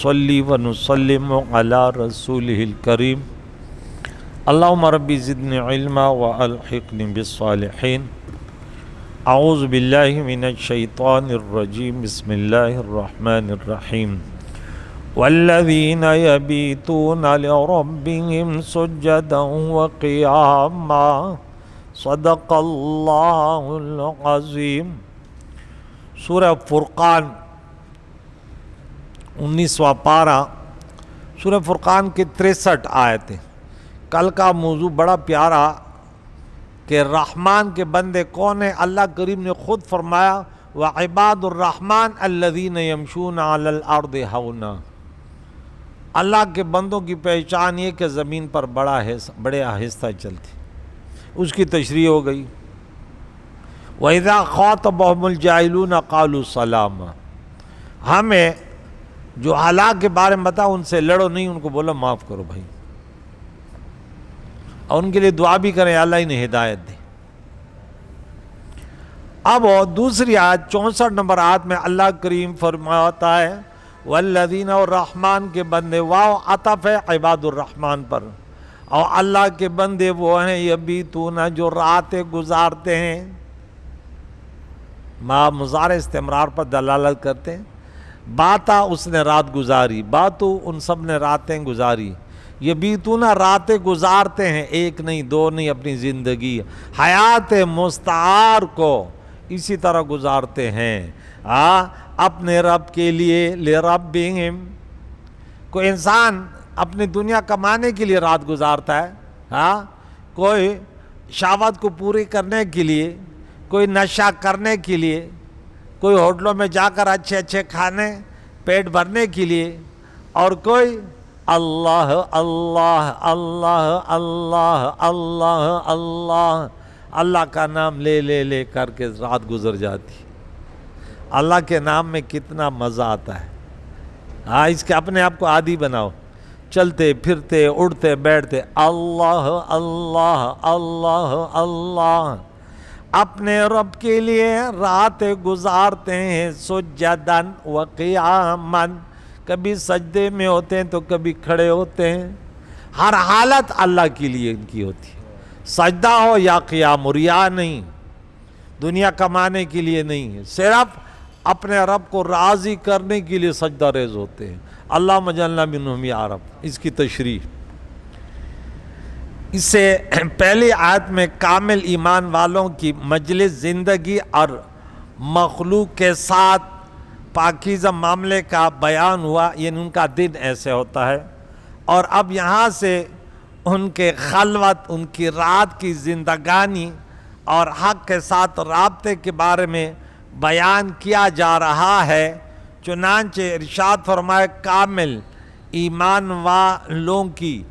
صلی و نسلم علی رسولہ الکریم اللہم ربی زدنی علما و الحقنی بالصالحین اعوذ باللہ من الشیطان الرجیم بسم اللہ الرحمن الرحیم والذین یبیتون لربهم سجدا وقیاما صدق اللہ العظیم۔ سورہ فرقان 19واں پارہ، سورہ فرقان کے 63 آیتیں۔ کل کا موضوع بڑا پیارا کہ رحمان کے بندے کون ہیں۔ اللہ کریم نے خود فرمایا وعباد الرحمن الذین یمشون علی الارض ہونا۔ اللہ کے بندوں کی پہچان یہ کہ زمین پر بڑے آہستہ چلتی، اس کی تشریح ہو گئی۔ وَإِذَا خَاطَبَهُمُ الْجَاهِلُونَ قَالُوا سَلَامًا۔ ہمیں جو ہلاک کے بارے میں بتا ان سے لڑو نہیں، ان کو بولو معاف کرو بھائی، اور ان کے لیے دعا بھی کریں اللہ انہیں ہدایت دے۔ اب دوسری آیت 64 نمبر آیت میں اللہ کریم فرماتا ہے والذین، اور رحمان کے بندے، واو عطف ہے عباد الرحمن پر، اور اللہ کے بندے وہ ہیں یبیتون جو راتیں گزارتے ہیں۔ ما مضارع استمرار پر دلالت کرتے ہیں۔ باتا اس نے رات گزاری، باتو ان سب نے راتیں گزاری، یبیتون راتیں گزارتے ہیں، ایک نہیں دو نہیں، اپنی زندگی حیات مستعار کو اسی طرح گزارتے ہیں اپنے رب کے لیے۔ لربہم، کوئی انسان اپنی دنیا کمانے کے لیے رات گزارتا ہے، کوئی شہوت کو پوری کرنے کے لیے، کوئی نشہ کرنے کے لیے، کوئی ہوٹلوں میں جا کر اچھے اچھے کھانے پیٹ بھرنے کے لیے، اور کوئی اللہ اللہ اللہ اللہ اللہ اللہ اللہ کا نام لے لے لے کر کے رات گزر جاتی۔ اللہ کے نام میں کتنا مزہ آتا ہے۔ اس کے اپنے آپ کو عادی بناؤ، چلتے پھرتے اڑتے بیٹھتے اللہ اللہ اللہ اللہ، اپنے رب کے لیے راتیں گزارتے ہیں سجدن و قیامن، کبھی سجدے میں ہوتے ہیں تو کبھی کھڑے ہوتے ہیں، ہر حالت اللہ کے لیے ان کی ہوتی ہے، سجدہ ہو یا قیام، ریا نہیں، دنیا کمانے کے لیے نہیں، صرف اپنے رب کو راضی کرنے کے لیے سجدہ ریز ہوتے ہیں۔ اللہم اجعلنا منہم یا رب۔ اس کی تشریح اس سے پہلی آیت میں کامل ایمان والوں کی مجلس زندگی اور مخلوق کے ساتھ پاکیزہ معاملے کا بیان ہوا، یعنی ان کا دن ایسے ہوتا ہے، اور اب یہاں سے ان کے خلوت، ان کی رات کی زندگانی اور حق کے ساتھ رابطے کے بارے میں بیان کیا جا رہا ہے۔ چنانچہ ارشاد فرمائے کامل ایمان والوں کی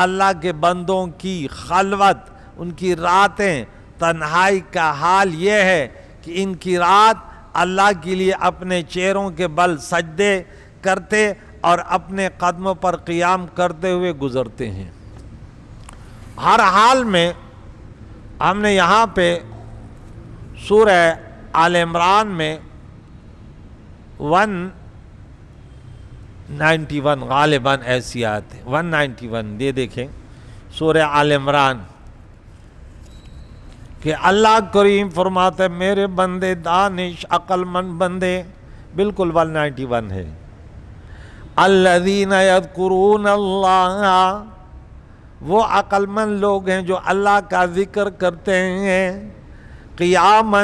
اللہ کے بندوں کی خلوت، ان کی راتیں تنہائی کا حال یہ ہے کہ ان کی رات اللہ کے لیے اپنے چہروں کے بل سجدے کرتے اور اپنے قدموں پر قیام کرتے ہوئے گزرتے ہیں۔ ہر حال میں ہم نے یہاں پہ سورہ آل عمران میں 191 غالباً ایسی آیت ہے، 191 یہ دیکھیں سورہ آل عمران کہ اللہ کریم فرماتے میرے بندے دانش عقل مند بندے، بالکل 191 ہے، الذین یذکرون اللہ، وہ عقل مند لوگ ہیں جو اللہ کا ذکر کرتے ہیں، قیاماً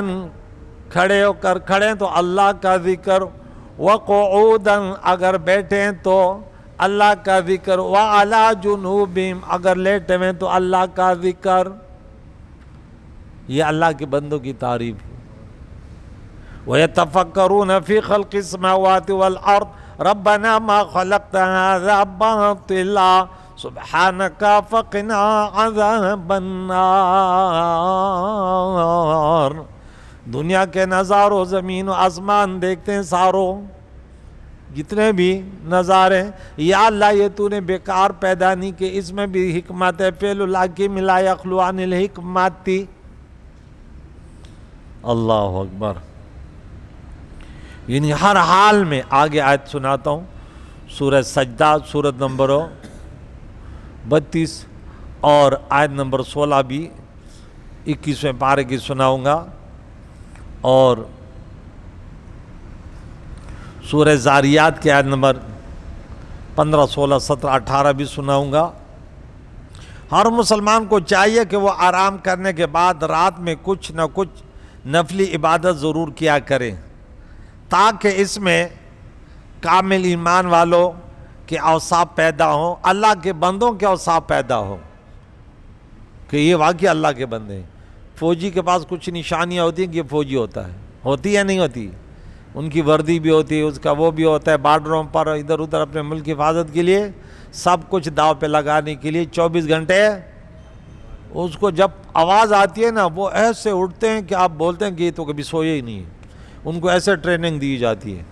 کھڑے ہو کر، کھڑے تو اللہ کا ذکر، وقعوداً اگر بیٹھیں تو اللہ کا ذکر، وعلی جنوبہم اگر لیٹے ہوئے تو اللہ کا ذکر۔ یہ اللہ کے بندوں کی تعریف ہے۔ وَيَتَفَكَّرُونَ فِي خَلْقِ السَّمَاوَاتِ وَالْأَرْضِ رَبَّنَا مَا خَلَقْتَ هَذَا بَاطِلًا سُبْحَانَكَ فَقِنَا عَذَابَ النَّارِ۔ دنیا کے نظاروں، زمین و آسمان دیکھتے ہیں ساروں، جتنے بھی نظارے، یا اللہ یہ تو نے بیکار پیدا نہیں کہ اس میں بھی حکمت ہے، فعل الحکیم لا یخلو عن الحکمت۔ اللہ اکبر۔ یعنی ہر حال میں، آگے آیت سناتا ہوں، سورہ سجدہ سورت نمبر 32 اور آیت نمبر 16 بھی 21ویں پارے کی سناؤں گا، اور سورہ زاریات کی آیت نمبر 15 16 17 18 بھی سناؤں گا۔ ہر مسلمان کو چاہیے کہ وہ آرام کرنے کے بعد رات میں کچھ نہ کچھ نفلی عبادت ضرور کیا کرے، تاکہ اس میں کامل ایمان والوں کے اوصاف پیدا ہوں، اللہ کے بندوں کے اوصاف پیدا ہوں کہ یہ واقعی اللہ کے بندے ہیں۔ فوجی کے پاس کچھ نشانیاں ہوتی ہیں کہ یہ فوجی ہوتا ہے، ہوتی ہے نہیں ہوتی؟ ان کی وردی بھی ہوتی ہے، اس کا وہ بھی ہوتا ہے، بارڈروں پر ادھر ادھر اپنے ملک کی حفاظت کے لیے سب کچھ داؤ پہ لگانے کے لیے 24 گھنٹے اس کو جب آواز آتی ہے نا وہ ایسے اٹھتے ہیں کہ آپ بولتے ہیں کہ یہ تو کبھی سوئے ہی نہیں ہے، ان کو ایسے ٹریننگ دی جاتی ہے۔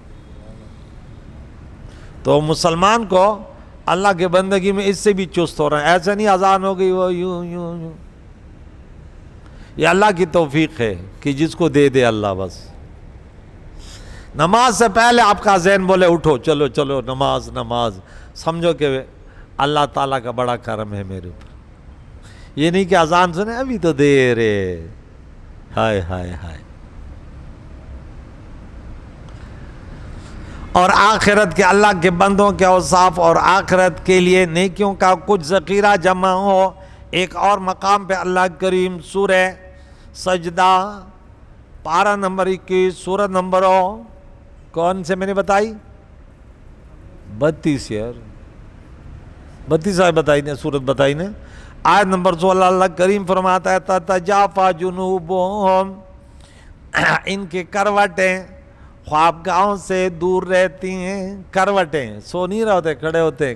تو مسلمان کو اللہ کے بندگی میں اس سے بھی چست ہو رہا ہے، ایسے نہیں اذان ہو گئی وہ یوں یوں یوں، یہ اللہ کی توفیق ہے کہ جس کو دے دے اللہ۔ بس نماز سے پہلے آپ کا ذہن بولے اٹھو چلو چلو نماز نماز، سمجھو کہ اللہ تعالیٰ کا بڑا کرم ہے میرے اوپر۔ یہ نہیں کہ اذان سنے ابھی تو دیر ہے، ہائے ہائے ہائے۔ اور آخرت کے اللہ کے بندوں کے اوصاف اور آخرت کے لیے نیکیوں کا کچھ ذخیرہ جمع ہو۔ ایک اور مقام پہ اللہ کریم سورہ سجدہ پارہ نمبر 21 سورت نمبر کون سے میں نے بتائی 32 یار 32 آیت بتائی نے، سورت بتائی نے، آیت نمبر 16 اللہ کریم فرماتا ہے تتجافا جنوبہم، ان کی کروٹیں خوابگاہوں سے دور رہتی ہیں، کروٹیں سو نہیں رہتے کھڑے ہوتے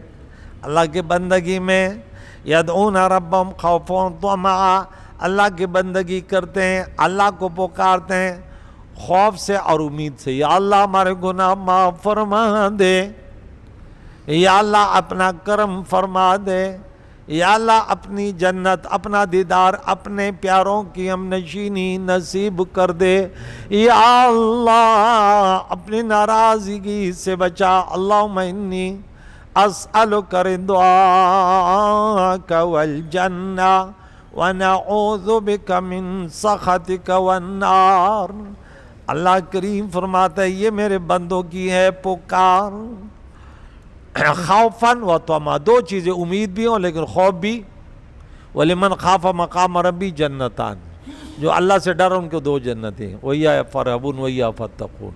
اللہ کی بندگی میں، یدعون ربہم خوفا وطمعا، اللہ کی بندگی کرتے ہیں، اللہ کو پکارتے ہیں خوف سے اور امید سے، یا اللہ ہمارے گناہ معاف فرما دے، یا اللہ اپنا کرم فرما دے، یا اللہ اپنی جنت اپنا دیدار اپنے پیاروں کی ہم نشینی نصیب کر دے، یا اللہ اپنی ناراضگی سے بچا، اللہم انی اسألک رضاک والجنہ ونعوذ بک من سخطک والنار۔ اللہ کریم فرماتا ہے یہ میرے بندوں کی ہے پکار، خوفاً و طمعاً، دو چیزیں امید بھی ہوں لیکن خوف بھی، وَلِمَنْ خَافَ مَقَامَ رَبِّ جنتان، جو اللہ سے ڈر ان کو دو جنتیں، وَإِيَّاهَ فَارْهَبُونَ وَإِيَّاهَ فَاتَّقُونَ۔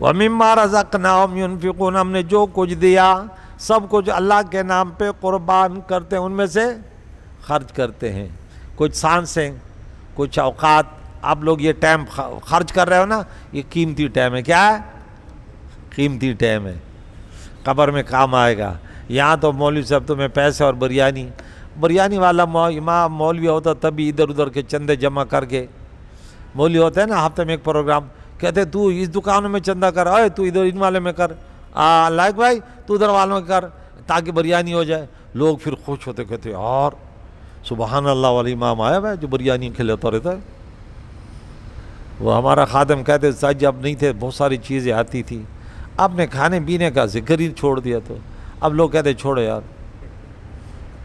وَمِمَّا رَزَقْنَاهُمْ يُنْفِقُونَ، ہم نے جو کچھ دیا سب کچھ اللہ کے نام پہ قربان کرتے ہیں، ان میں سے خرچ کرتے ہیں، کچھ سانسیں کچھ اوقات، آپ لوگ یہ ٹائم خرچ کر رہے ہو نا، یہ قیمتی ٹائم ہے، کیا ہے قیمتی ٹائم ہے، قبر میں کام آئے گا۔ یہاں تو مولوی صاحب تمہیں پیسے اور بریانی والا امام مولوی ہوتا تبھی ادھر ادھر کے چندے جمع کر کے، مولوی ہوتا ہے نا ہفتے میں ایک پروگرام، کہتے تو اس دکانوں میں چندہ کر، اے تو ادھر ان والے میں کر، لائق بھائی تو ادھر والوں میں کر تاکہ بریانی ہو جائے، لوگ پھر خوش ہوتے کہتے یار سبحان اللہ والا امام آیا ہے جو بریانی کھلاتا رہتا ہے۔ وہ ہمارا خادم کہتے ساتھ جب نہیں تھے بہت ساری چیزیں آتی تھی، آپ نے کھانے پینے کا ذکر ہی چھوڑ دیا، تو اب لوگ کہتے چھوڑو یار۔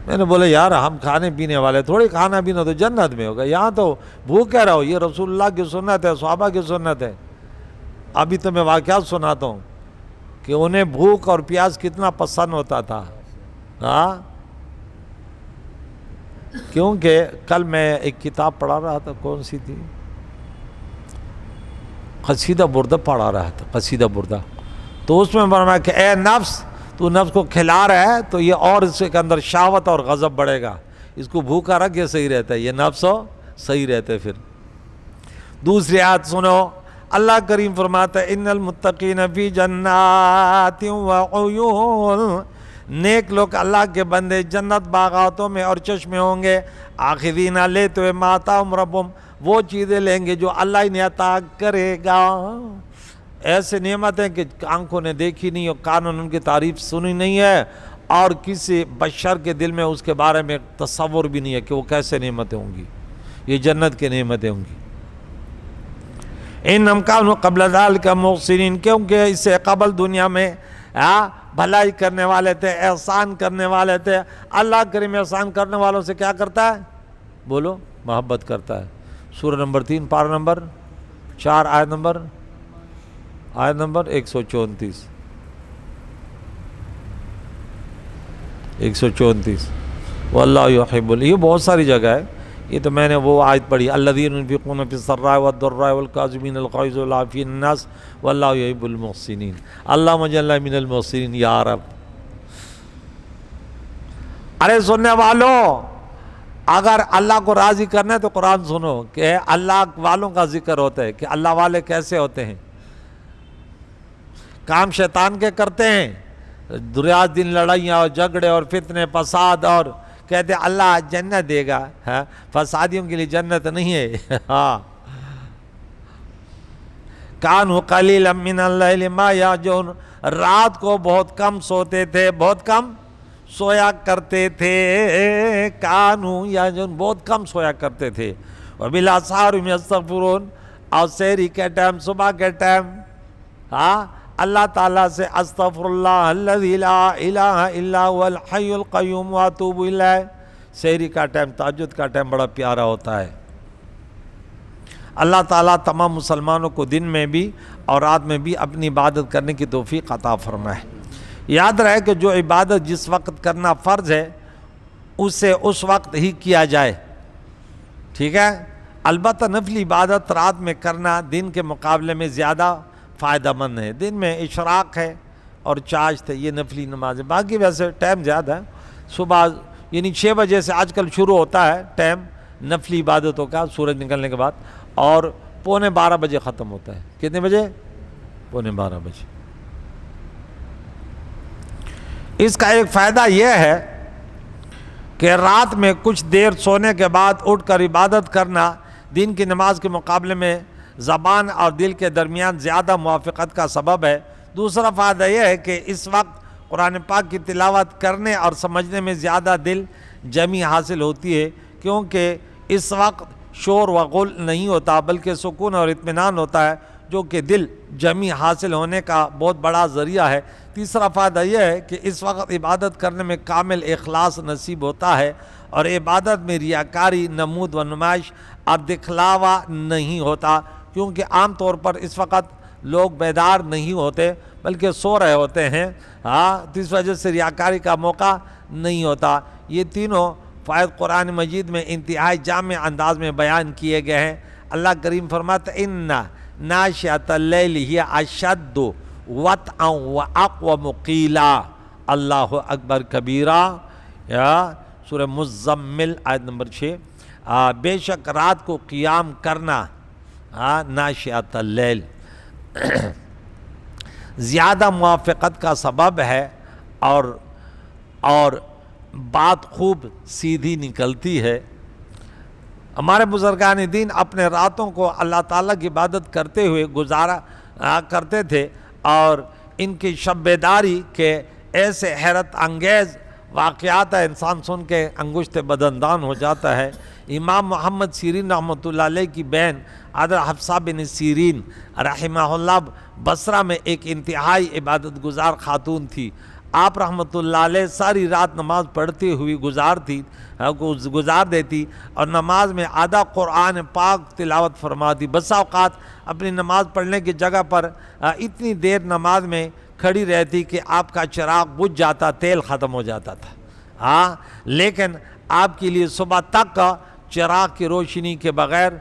میں نے بولے یار ہم کھانے پینے والے تھوڑی، کھانا پینا تو جنت میں ہوگا، یہاں تو بھوک کہہ رہا ہو، یہ رسول اللہ کی سنت ہے، صحابہ کی سنت ہے۔ ابھی تو میں واقعات سناتا ہوں کہ انہیں بھوک اور پیاس کتنا پسند ہوتا تھا، ہاں، کیونکہ کل میں ایک کتاب پڑھا رہا تھا، کون سی تھی، قصیدہ بردہ پڑھا رہا تھا، قصیدہ بردہ، تو اس میں فرمایا کہ اے نفس تو نفس کو کھلا رہا ہے تو یہ اور اس کے اندر شہوت اور غضب بڑھے گا، اس کو بھوکا رکھ یہ صحیح رہتا ہے، یہ نفس ہو صحیح رہتے۔ پھر دوسری آیت سنو، اللہ کریم فرماتا ہے ان المتقین فی جنات وعیون، نیک لوگ اللہ کے بندے جنت باغاتوں میں اور چشمے ہوں گے، آخذین لیتے ہوئے ما آتاہم ربہم، وہ چیزیں لیں گے جو اللہ انہیں عطا کرے گا، ایسے نعمتیں کہ آنکھوں نے دیکھی نہیں اور کانوں نے ان کی تعریف سنی نہیں ہے، اور کسی بشر کے دل میں اس کے بارے میں تصور بھی نہیں ہے کہ وہ کیسے نعمتیں ہوں گی، یہ جنت کی نعمتیں ہوں گی۔ انہم کانوا قبل ذلک محسنین، کیونکہ اس سے قبل دنیا میں بھلائی کرنے والے تھے، احسان کرنے والے تھے۔ اللہ کریم احسان کرنے والوں سے کیا کرتا ہے؟ بولو، محبت کرتا ہے۔ سورہ نمبر 3 پارہ نمبر 4 آیت نمبر 134 134 واللہ یحب، یہ بہت ساری جگہ ہے، یہ تو میں نے وہ آیت پڑھی، الذین ينفقون فی السراء والضراء والکاظمین الغیظ والعافین الناس واللہ یحب المحسنین۔ اللہم اجعلنا من المحسنین یا رب۔ ارے سننے والوں، اگر اللہ کو راضی کرنا ہے تو قرآن سنو کہ اللہ والوں کا ذکر ہوتا ہے کہ اللہ والے کیسے ہوتے ہیں۔ کام شیطان کے کرتے ہیں، رات دن لڑائیاں اور جھگڑے اور فتنے فساد، اور کہتے ہیں اللہ جنت دے گا، فسادیوں کے لیے جنت نہیں ہے۔ کانوا قلیلا من اللیل ما یہجعون، رات کو بہت کم سوتے تھے، بہت کم سویا کرتے تھے، کانوا یہجعون، بہت کم سویا کرتے تھے، وبالاسحار هم یستغفرون، اور سحری کے ٹائم، صبح کے ٹائم اللہ تعالیٰ سے استغفر اللہ الذی لا الہ الا هو الحی القیوم واتوب الیہ۔ سحری کا ٹائم، تہجد کا ٹائم بڑا پیارا ہوتا ہے۔ اللہ تعالیٰ تمام مسلمانوں کو دن میں بھی اور رات میں بھی اپنی عبادت کرنے کی توفیق عطا فرمائے۔ یاد رہے کہ جو عبادت جس وقت کرنا فرض ہے اسے اس وقت ہی کیا جائے، ٹھیک ہے؟ البتہ نفلی عبادت رات میں کرنا دن کے مقابلے میں زیادہ فائدہ مند ہے۔ دن میں اشراق ہے اور چاشت ہے، یہ نفلی نماز ہے۔ باقی ویسے ٹائم زیادہ ہے، صبح یعنی 6 بجے سے آج کل شروع ہوتا ہے ٹائم نفلی عبادتوں کا سورج نکلنے کے بعد، اور 11:45 بجے ختم ہوتا ہے۔ کتنے بجے؟ 11:45 بجے۔ اس کا ایک فائدہ یہ ہے کہ رات میں کچھ دیر سونے کے بعد اٹھ کر عبادت کرنا دن کی نماز کے مقابلے میں زبان اور دل کے درمیان زیادہ موافقت کا سبب ہے۔ دوسرا فائدہ یہ ہے کہ اس وقت قرآن پاک کی تلاوت کرنے اور سمجھنے میں زیادہ دل جمی حاصل ہوتی ہے، کیونکہ اس وقت شور و غل نہیں ہوتا بلکہ سکون اور اطمینان ہوتا ہے، جو کہ دل جمی حاصل ہونے کا بہت بڑا ذریعہ ہے۔ تیسرا فائدہ یہ ہے کہ اس وقت عبادت کرنے میں کامل اخلاص نصیب ہوتا ہے، اور عبادت میں ریاکاری، نمود و نمائش اور دکھلاوا نہیں ہوتا، کیونکہ عام طور پر اس وقت لوگ بیدار نہیں ہوتے بلکہ سو رہے ہوتے ہیں، تو اس وجہ سے ریاکاری کا موقع نہیں ہوتا۔ یہ تینوں فائد قرآن مجید میں انتہائی جامع انداز میں بیان کیے گئے ہیں۔ اللہ کریم فرماتا ہے ان ناشئۃ اللیل ہی اشد وطئا واقوم قیلا، اللہ اکبر کبیرہ، سورہ مزمل آیت نمبر 6۔ بے شک رات کو قیام کرنا، ناشئۃ اللیل، زیادہ موافقت کا سبب ہے، اور بات خوب سیدھی نکلتی ہے۔ ہمارے بزرگان دین اپنے راتوں کو اللہ تعالیٰ کی عبادت کرتے ہوئے گزارا کرتے تھے، اور ان کی شب بیداری کے ایسے حیرت انگیز واقعات ہے، انسان سن کے انگشت بدندان ہو جاتا ہے۔ امام محمد سیرین رحمۃ اللہ علیہ کی بہن حضرت حفصہ بن سیرین رحمہ اللہ بصرہ میں ایک انتہائی عبادت گزار خاتون تھی۔ آپ رحمۃ اللہ علیہ ساری رات نماز پڑھتی ہوئی گزار دیتی، اور نماز میں آدھا قرآن پاک تلاوت فرماتی۔ بسا اوقات اپنی نماز پڑھنے کی جگہ پر اتنی دیر نماز میں کھڑی رہتی کہ آپ کا چراغ بجھ جاتا، تیل ختم ہو جاتا تھا، لیکن آپ کے لیے صبح تک چراغ کی روشنی کے بغیر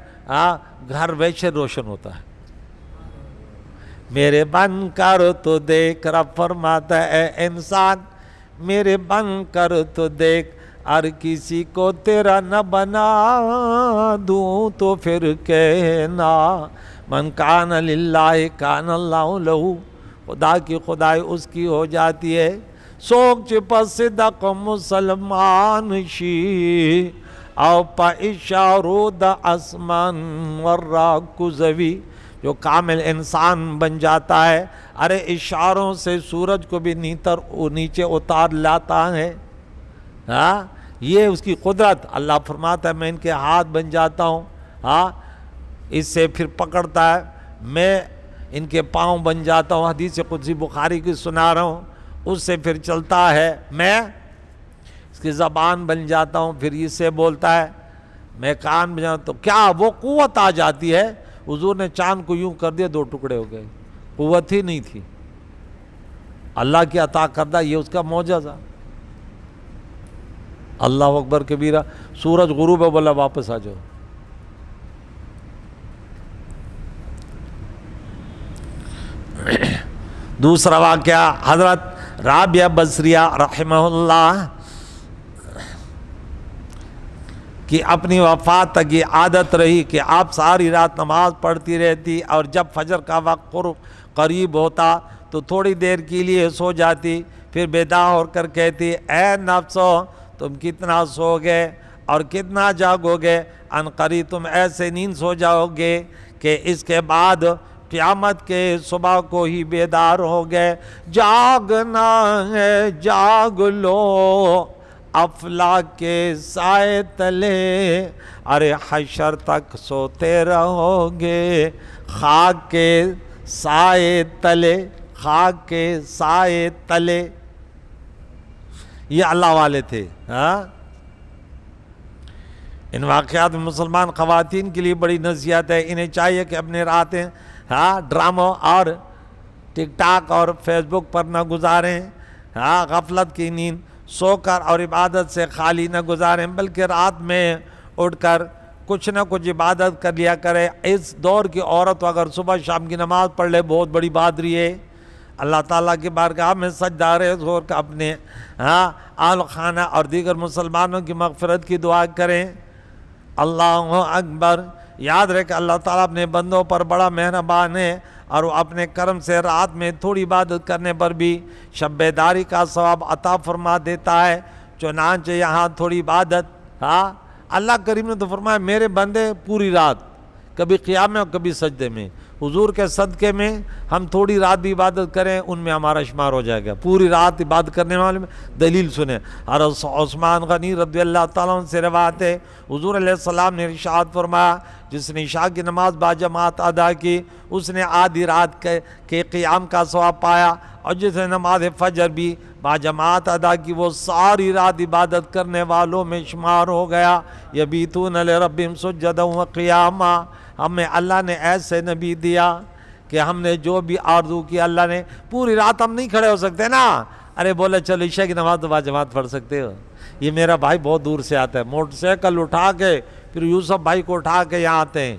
گھر ویسے روشن ہوتا ہے۔ میرے بن کر تو دیکھ، رب فرماتا ہے اے انسان میرے بن کر تو دیکھ، ہر کسی کو تیرا نہ بنا دوں تو پھر کہنا من کان للہ کان اللہ لہو، خدا کی خدائی اس کی ہو جاتی ہے۔ سوک چپا صدق مسلمان شی او پا اشارو دا اسمان ورہ کزوی، جو کامل انسان بن جاتا ہے ارے اشاروں سے سورج کو بھی نیچے اتار لاتا ہے، یہ اس کی قدرت۔ اللہ فرماتا ہے میں ان کے ہاتھ بن جاتا ہوں، اس سے پھر پکڑتا ہے۔ میں ان کے پاؤں بن جاتا ہوں. حدیث قدسی بخاری کی سنا رہا ہوں, اس سے پھر چلتا ہے, میں اس کی زبان بن جاتا ہوں, پھر اس سے بولتا ہے, میں کان بن جاتا ہوں. تو کیا وہ قوت آ جاتی ہے. حضور نے چاند کو یوں کر دیا, 2 ٹکڑے ہو گئے, قوت ہی نہیں تھی. اللہ کی عطا کردہ, یہ اس کا معجزہ. اللہ اکبر کبیرہ. سورج غروب ہے, بولا واپس آ جاؤ. دوسرا واقعہ, حضرت رابعہ بصریہ رحمہ اللہ کی اپنی وفات تک یہ عادت رہی کہ آپ ساری رات نماز پڑھتی رہتی, اور جب فجر کا وقت قریب ہوتا تو تھوڑی دیر کے لیے سو جاتی, پھر بیدار ہو کر کہتی, اے نفسو تم کتنا سو گئے اور کتنا جاگو گے, عنقریب تم ایسے نیند سو جاؤ گے کہ اس کے بعد قیامت کے صبح کو ہی بیدار ہو گئے. جاگنا ہے جاگ لو افلاک کے سائے تلے, ارے حشر تک سوتے رہو گے خاک کے سائے تلے, خاک کے سائے تلے. یہ اللہ والے تھے. ہاں, ان واقعات میں مسلمان خواتین کے لیے بڑی نصیحت ہے. انہیں چاہیے کہ اپنے راتیں ڈراموں اور ٹک ٹاک اور فیس بک پر نہ گزاریں, غفلت کی نیند سو کر اور عبادت سے خالی نہ گزاریں, بلکہ رات میں اٹھ کر کچھ نہ کچھ عبادت کر لیا کرے. اس دور کی عورت اگر صبح شام کی نماز پڑھ لے بہت بڑی بہادری ہے. اللہ تعالیٰ کی بارگاہ میں سجدہ ریز ہو کر اپنے آل خانہ اور دیگر مسلمانوں کی مغفرت کی دعا کریں. اللہ اکبر. یاد رکھے اللہ تعالیٰ اپنے بندوں پر بڑا مہربان ہے, اور وہ اپنے کرم سے رات میں تھوڑی عبادت کرنے پر بھی شب بیداری کا ثواب عطا فرما دیتا ہے. چنانچہ یہاں تھوڑی عبادت, اللہ کریم نے تو فرمایا میرے بندے پوری رات, کبھی قیام میں اور کبھی سجدے میں. حضور کے صدقے میں ہم تھوڑی رات بھی عبادت کریں, ان میں ہمارا شمار ہو جائے گا. پوری رات عبادت کرنے والے میں دلیل سنیں. حضرت عثمان غنی رضی اللہ تعالیٰ عنہ سے روایت ہے, حضور علیہ السلام نے ارشاد فرمایا, جس نے عشاء کی نماز باجماعت ادا کی اس نے آدھی رات کے قیام کا ثواب پایا, اور جس نے نماز فجر بھی باجماعت ادا کی وہ ساری رات عبادت کرنے والوں میں شمار ہو گیا. یبیتون لربہم سجدا وقیاما. ہمیں اللہ نے ایسے نبی دیا کہ ہم نے جو بھی آرزو کی, اللہ نے پوری رات ہم نہیں کھڑے ہو سکتے نا. ارے بولے چلو عشاء کی نماز تو باجماعت پڑھ سکتے ہو. یہ میرا بھائی بہت دور سے آتا ہے, موٹر سائیکل اٹھا کے پھر یوسف بھائی کو اٹھا کے یہاں آتے ہیں.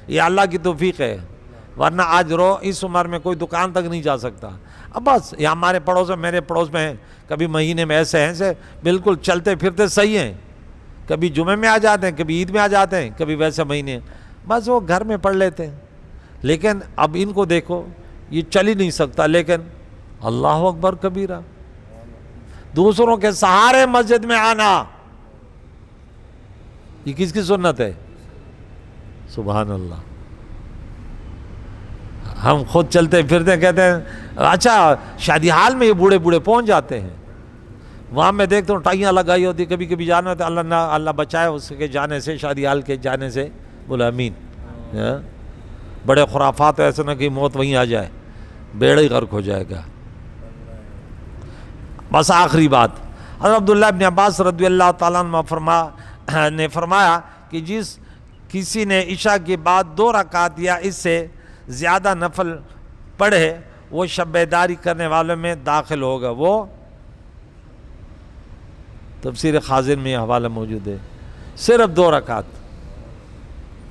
یہ اللہ کی توفیق ہے, ورنہ آج اس عمر میں کوئی دکان تک نہیں جا سکتا. اب بس یہ ہمارے پڑوس میں, میرے پڑوس میں ہیں, کبھی مہینے میں ایسے ہیں بالکل چلتے پھرتے صحیح ہیں, کبھی جمعے میں آ جاتے ہیں, کبھی عید میں آ جاتے ہیں, کبھی ویسے مہینے, بس وہ گھر میں پڑھ لیتے ہیں. لیکن اب ان کو دیکھو, یہ چل ہی نہیں سکتا, لیکن اللہ اکبر کبیرہ. دوسروں کے سہارے مسجد میں آنا, یہ کس کی سنت ہے؟ سبحان اللہ. ہم خود چلتے پھرتے کہتے ہیں اچھا شادی حال میں یہ بوڑھے بوڑھے پہنچ جاتے ہیں, وہاں میں دیکھتا ہوں ٹائیاں لگائی ہوتی, کبھی کبھی جانا ہوتا ہے, اللہ بچائے اس کے جانے سے, شادی حال کے جانے سے. بولا امین. بڑے خرافات ایسے نہ کہ موت وہیں آ جائے, بیڑا ہی غرق ہو جائے گا. بس آخری بات, حضرت عبداللہ ابن عباس رضی اللہ تعالیٰ عنہ نے فرمایا کہ جس کسی نے عشاء کے بعد 2 رکعت یا اس سے زیادہ نفل پڑھے وہ شب بیداری کرنے والوں میں داخل ہوگا. وہ تفسیر خازن میں یہ حوالہ موجود ہے, صرف 2 رکعت.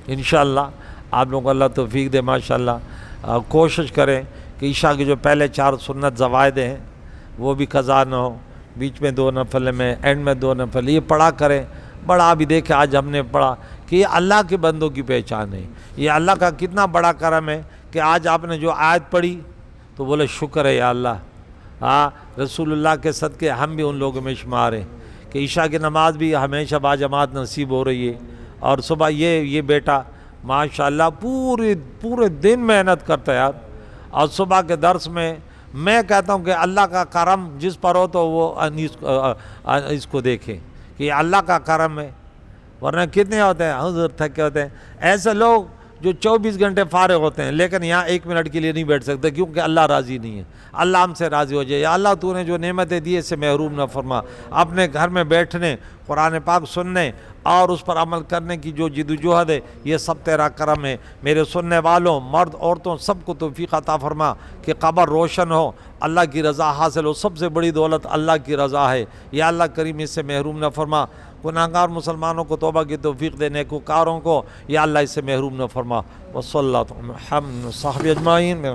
انشاءاللہ آپ لوگوں کو اللہ توفیق دے. ماشاءاللہ کوشش کریں کہ عشاء کے جو پہلے 4 سنت زوائد ہیں وہ بھی قضا نہ ہو, بیچ میں 2 نفل میں, اینڈ میں 2 نفل, یہ پڑھا کریں. بڑا بھی دیکھیں آج ہم نے پڑھا کہ یہ اللہ کے بندوں کی پہچان ہے, یہ اللہ کا کتنا بڑا کرم ہے کہ آج آپ نے جو آیت پڑھی تو بولے شکر ہے یا اللہ. رسول اللہ کے صدقے ہم بھی ان لوگوں میں شمار ہیں کہ عشاء کی نماز بھی ہمیشہ باجماعت نصیب ہو رہی ہے. اور صبح یہ بیٹا ماشاءاللہ پورے دن محنت کرتا ہے یار, اور صبح کے درس میں کہتا ہوں کہ اللہ کا کرم جس پر ہو تو وہ اس کو دیکھیں کہ یہ اللہ کا کرم ہے. ورنہ کتنے ہوتے ہیں حضور تھکے ہوتے ہیں, ایسے لوگ جو 24 گھنٹے فارغ ہوتے ہیں، لیکن یہاں 1 منٹ کے لیے نہیں بیٹھ سکتے کیونکہ اللہ راضی نہیں ہے۔ اللہ ہم سے راضی ہو جائے۔ یا اللہ تو نے جو نعمتیں دی اس سے محروم نہ فرما۔ اپنے گھر میں بیٹھنے، قرآن پاک سننے اور اس پر عمل کرنے کی جو جد و جہد ہے، یہ سب تیرا کرم ہے۔ میرے سننے والوں، مرد عورتوں، سب کو توفیق عطا فرما کہ قبر روشن ہو، اللہ کی رضا حاصل ہو۔ سب سے بڑی دولت اللہ کی رضا ہے۔ یا اللہ کریم اس سے محروم نہ فرما۔ گناہگار مسلمانوں کو توبہ کی توفیق دے، نیکوکاروں کو یا اللہ اس سے محروم نہ فرما۔ وصلی اللہ علیہ وسلم صحابہ اجمعین۔